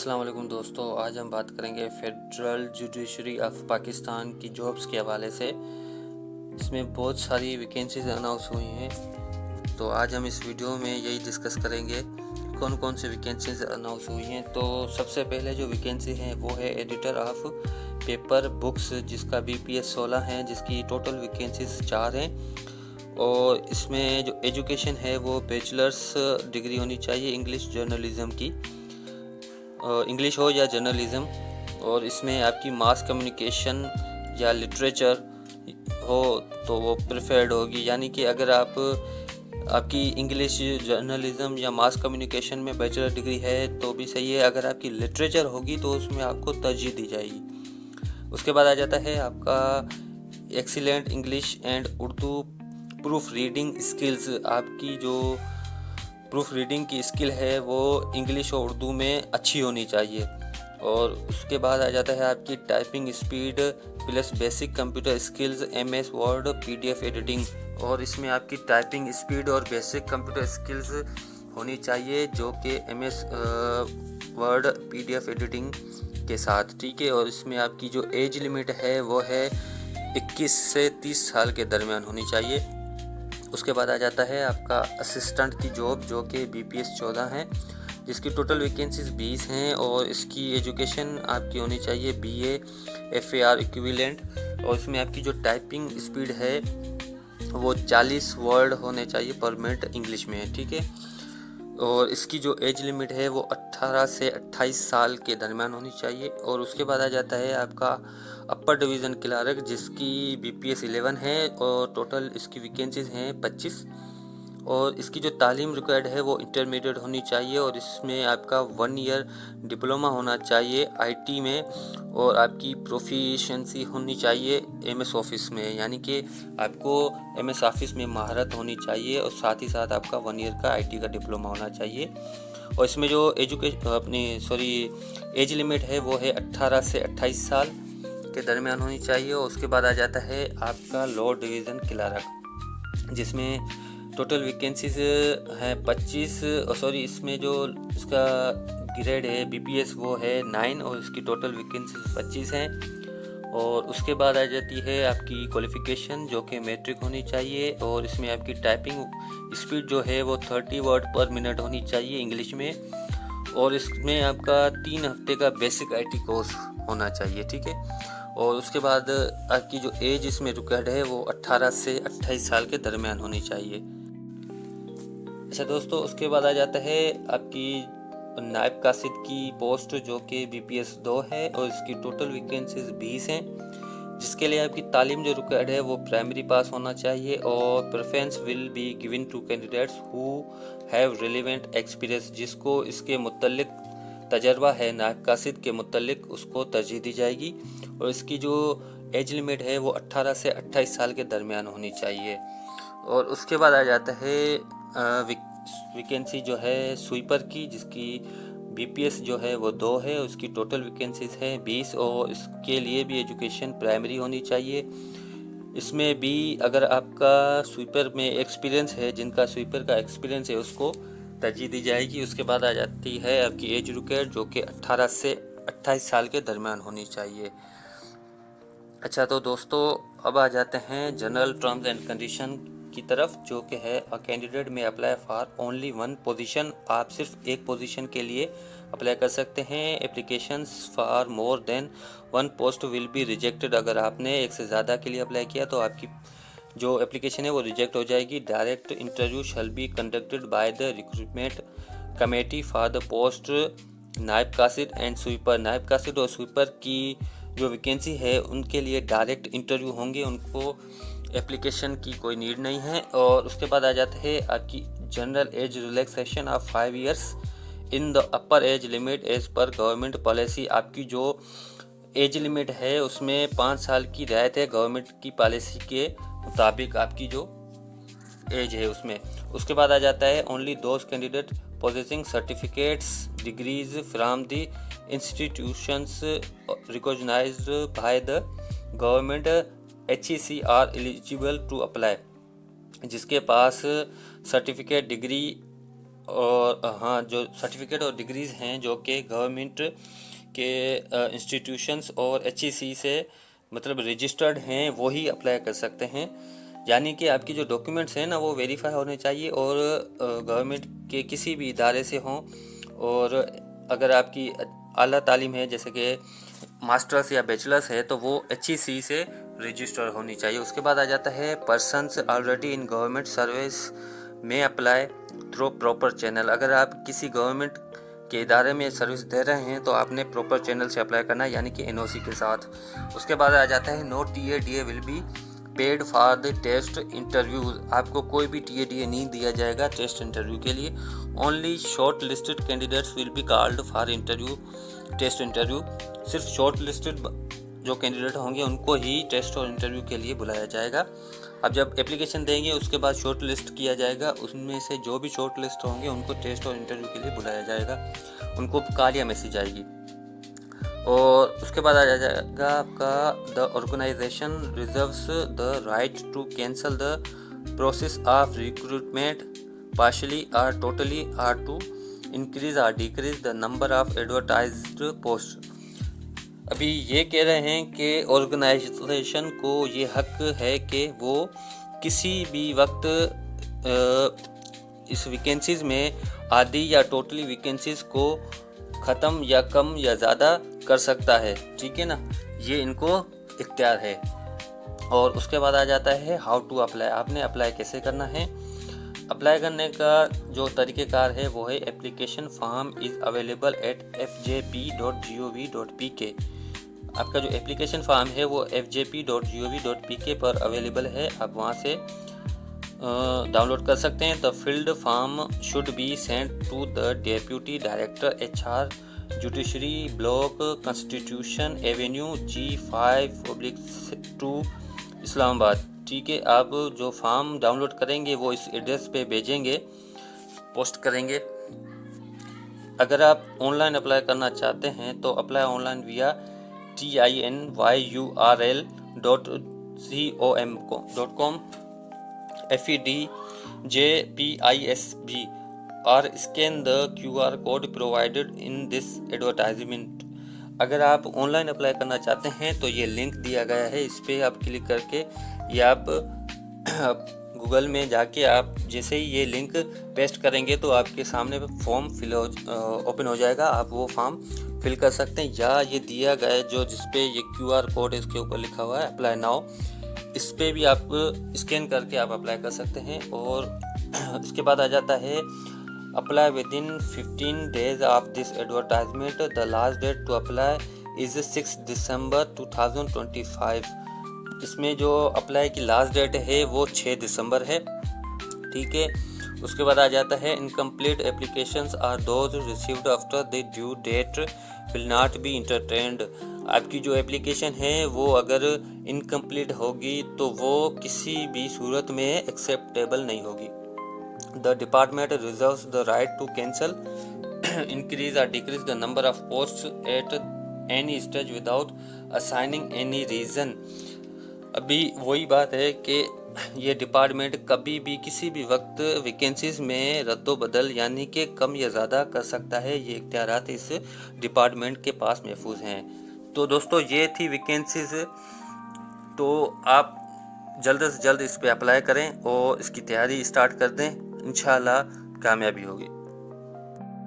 अस्सलाम वालेकुम दोस्तों, आज हम बात करेंगे फेडरल जुडिशरी ऑफ पाकिस्तान की जॉब्स के हवाले से। इसमें बहुत सारी वैकेंसीज अनाउंस हुई हैं, तो आज हम इस वीडियो में यही डिस्कस करेंगे कौन कौन सी वैकेंसीज अनाउंस हुई हैं। तो सबसे पहले जो वैकेंसी है वो है एडिटर ऑफ पेपर बुक्स, जिसका BPS 16 है, जिसकी टोटल वैकेंसीज 4 हैं। और इसमें जो एजुकेशन है वो बैचलर्स डिग्री होनी चाहिए इंग्लिश जर्नलिज़म की, इंग्लिश हो या जर्नलिज़म। और इसमें आपकी मास कम्युनिकेशन या लिटरेचर हो तो वो प्रेफर्ड होगी, यानी कि अगर आपकी इंग्लिश जर्नलिज़म या मास कम्युनिकेशन में बैचलर डिग्री है तो भी सही है। अगर आपकी लिटरेचर होगी तो उसमें आपको तरजीह दी जाएगी। उसके बाद आ जाता है आपका excellent English and Urdu proof reading skills. आपकी जो प्रूफ रीडिंग की स्किल है वो इंग्लिश और उर्दू में अच्छी होनी चाहिए। और उसके बाद आ जाता है आपकी typing speed plus basic computer skills, MS word PDF editing. और इसमें आपकी टाइपिंग स्पीड और बेसिक कंप्यूटर स्किल्स होनी चाहिए, जो कि MS वर्ड PDF एडिटिंग के साथ, ठीक है। और इसमें आपकी जो एज लिमिट है वो है 21 से 30 साल के दरमियान होनी चाहिए। उसके बाद आ जाता है आपका असिस्टेंट की जॉब, जो कि BPS 14 है, जिसकी टोटल वैकेंसीज 20 हैं। और इसकी एजुकेशन आपकी होनी चाहिए BA FAR इक्विवेलेंट। और इसमें आपकी जो टाइपिंग स्पीड है वो 40 वर्ड होने चाहिए पर मिनट इंग्लिश में, ठीक है। और इसकी जो एज लिमिट है वो 18 से 28 साल के दरमियान होनी चाहिए। और उसके बाद आ जाता है आपका अपर डिवीज़न क्लर्क, जिसकी BPS 11 है और टोटल इसकी वैकेंसीज हैं 25। और इसकी जो तालीम रिक्वायर्ड है वो इंटरमीडिएट होनी चाहिए। और इसमें आपका 1 ईयर डिप्लोमा होना चाहिए IT में। और आपकी प्रोफिशिएंसी होनी चाहिए MS ऑफिस में, यानी कि आपको MS ऑफिस में महारत होनी चाहिए। और साथ ही साथ आपका 1 ईयर का IT का डिप्लोमा होना चाहिए। और इसमें जो एज लिमिट है वो है 18 से 28 साल के दरमियान होनी चाहिए। और उसके बाद आ जाता है आपका लोअर डिवीज़न क्लर्क, जिसमें टोटल वैकेंसीज हैं 25। इसमें जो इसका ग्रेड है BPS वो है 9 और इसकी टोटल वैकेंसीज 25 हैं। और उसके बाद आ जाती है आपकी क्वालिफ़िकेशन, जो कि मैट्रिक होनी चाहिए। और इसमें आपकी टाइपिंग स्पीड जो है वो 30 वर्ड पर मिनट होनी चाहिए इंग्लिश में। और इसमें आपका 3 हफ्ते का बेसिक IT कोर्स होना चाहिए, ठीक है। और उसके बाद आपकी जो एज इसमें रिक्वायर्ड है वो 18 से 28 साल के दरमियान होनी चाहिए। अच्छा दोस्तों, उसके बाद आ जाता है आपकी नायब कासिद की पोस्ट, जो कि BPS 2 है। और इसकी टोटल वैकेंसीज 20 हैं, जिसके लिए आपकी तालीम जो रिक्वायर्ड है वो प्राइमरी पास होना चाहिए। और preference will be given to candidates who have relevant experience, जिसको इसके मुतल्लिक तजर्बा है नायब कासिद के मुतल्लिक, उसको तरजीह दी जाएगी। और इसकी जो एज लिमिट है वो 18 से 28 साल के दरमियान होनी चाहिए। और उसके बाद आ जाता है वैकेंसी जो है स्वीपर की, जिसकी BPS जो है वो 2 है। उसकी टोटल वैकेंसीज है 20। और इसके लिए भी एजुकेशन प्राइमरी होनी चाहिए। इसमें भी अगर आपका स्वीपर में एक्सपीरियंस है, जिनका स्वीपर का एक्सपीरियंस है, उसको तरजीह दी जाएगी। उसके बाद आ जाती है आपकी एज रिक्वायर्ड, जो कि 18 से 28 साल के दरमियान होनी चाहिए। अच्छा तो दोस्तों, अब आ जाते हैं जनरल टर्म्स एंड कंडीशन की तरफ, जो कि है अ कैंडिडेट में अप्लाई फॉर ओनली 1 पोजीशन। आप सिर्फ एक पोजीशन के लिए अप्लाई कर सकते हैं। Applications for more than 1 post will be rejected. अगर आपने एक से ज़्यादा के लिए अप्लाई किया तो आपकी जो एप्लीकेशन है वो रिजेक्ट हो जाएगी। Direct interview shall be conducted by the recruitment committee for the post नायब कासिद एंड स्वीपर। नायब कासिद और स्वीपर की जो वैकेंसी है उनके लिए डायरेक्ट इंटरव्यू होंगे, उनको एप्लीकेशन की कोई नीड नहीं है। और उसके बाद आ जाता है आपकी general age relaxation of 5 years in the upper age limit as per government policy. आपकी जो एज लिमिट है उसमें 5 साल की रियायत है गवर्नमेंट की पॉलिसी के मुताबिक, आपकी जो एज है उसमें। उसके बाद आ जाता है only those candidate possessing certificates degrees from the institutions recognised by the government HEC are eligible to apply. जिसके पास सर्टिफिकेट डिग्री और हाँ, जो सर्टिफिकेट और डिग्रीज़ हैं जो कि गवर्नमेंट के इंस्टीट्यूशंस और HEC से मतलब रजिस्टर्ड हैं, वो ही अप्लाई कर सकते हैं। यानी कि आपकी जो डॉक्यूमेंट्स हैं ना, वो वेरीफाई होने चाहिए और गवर्नमेंट के किसी भी इदारे से हों। और अगर आपकी आला तालीम है, जैसे कि मास्टर्स या बैचलर्स है, तो वो HEC से रजिस्टर होनी चाहिए। उसके बाद आ जाता है persons already in government service में अप्लाई थ्रू प्रॉपर चैनल। अगर आप किसी गवर्नमेंट के इदारे में सर्विस दे रहे हैं तो आपने प्रॉपर चैनल से अप्लाई करना है, यानी कि NOC के साथ। उसके बाद आ जाता है no TA/DA will be paid for the test interviews. आपको कोई भी TA/DA नहीं दिया जाएगा टेस्ट इंटरव्यू के लिए। Only short listed candidates will be called for interview, test interview. सिर्फ शॉर्ट लिस्टेड जो कैंडिडेट होंगे उनको ही टेस्ट और इंटरव्यू के लिए बुलाया जाएगा। अब जब एप्लीकेशन देंगे उसके बाद शॉर्ट लिस्ट किया जाएगा, उसमें से जो भी शॉर्ट लिस्ट होंगे उनको टेस्ट और इंटरव्यू के लिए बुलाया जाएगा, उनको कॉल या मैसेज आएगी। और उसके बाद आ जाएगा आपका the organisation reserves the right to cancel the process of recruitment partially और टोटली और टू इंक्रीज और decrease the number of advertised post. अभी ये कह रहे हैं कि ऑर्गेनाइजेशन को ये हक है कि वो किसी भी वक्त इस वैकेंसीज़ में आधी या टोटली वैकेंसीज़ को ख़त्म या कम या ज़्यादा कर सकता है, ठीक है ना, ये इनको इख्तियार है। और उसके बाद आ जाता है हाउ टू अप्लाई। आपने अप्लाई कैसे करना है। अप्लाई करने का जो तरीक़ेकार है वो है application form is available at fjp.gov.pk। आपका जो एप्लीकेशन फॉर्म है वो fjp.gov.pk पर अवेलेबल है, आप वहाँ से डाउनलोड कर सकते हैं। The field form should be sent to the deputy director HR judiciary block constitution avenue G5/2 Islamabad, ठीक है। आप जो फॉर्म डाउनलोड करेंगे वो इस एड्रेस पे भेजेंगे, पोस्ट करेंगे। अगर आप ऑनलाइन अप्लाई करना चाहते हैं तो अप्लाई ऑनलाइन विया tinyurl.com FEDJPISB और scan the QR code provided in this advertisement. अगर आप ऑनलाइन अप्लाई करना चाहते हैं तो ये लिंक दिया गया है, इस पर आप क्लिक करके या आप गूगल में जाके आप जैसे ही ये लिंक पेस्ट करेंगे तो आपके सामने फॉर्म ओपन हो जाएगा। आप वो फॉर्म फिल कर सकते हैं, या ये दिया गया है जो जिसपे ये QR कोड इसके ऊपर लिखा हुआ है अप्लाई नाउ, इस पे भी आप स्कैन करके आप अप्लाई कर सकते हैं। और इसके बाद आ जाता है apply within 15 days of this advertisement. The last date to apply is 6 December 2025। इसमें जो अप्लाई की लास्ट डेट है वो 6 दिसंबर है, ठीक है। उसके बाद आ जाता है incomplete applications are those received after the due date will not be entertained. आपकी जो एप्लीकेशन है वो अगर इनकम्प्लीट होगी तो वो किसी भी सूरत में एक्सेप्टेबल नहीं होगी। The department reserves the right to cancel increase और decrease the number of post at any stage without assigning any reason. अभी वही बात है कि ये डिपार्टमेंट कभी भी किसी भी वक्त वैकेंसीज में रद्दोबदल यानी कि कम या ज़्यादा कर सकता है। ये इख्तियारात इस डिपार्टमेंट के पास महफूज हैं। तो दोस्तों ये थी वैकेंसीज, तो आप जल्द से जल्द इस पर अप्लाई करें और इसकी तैयारी स्टार्ट कर दें, इंशाल्लाह कामयाबी होगी।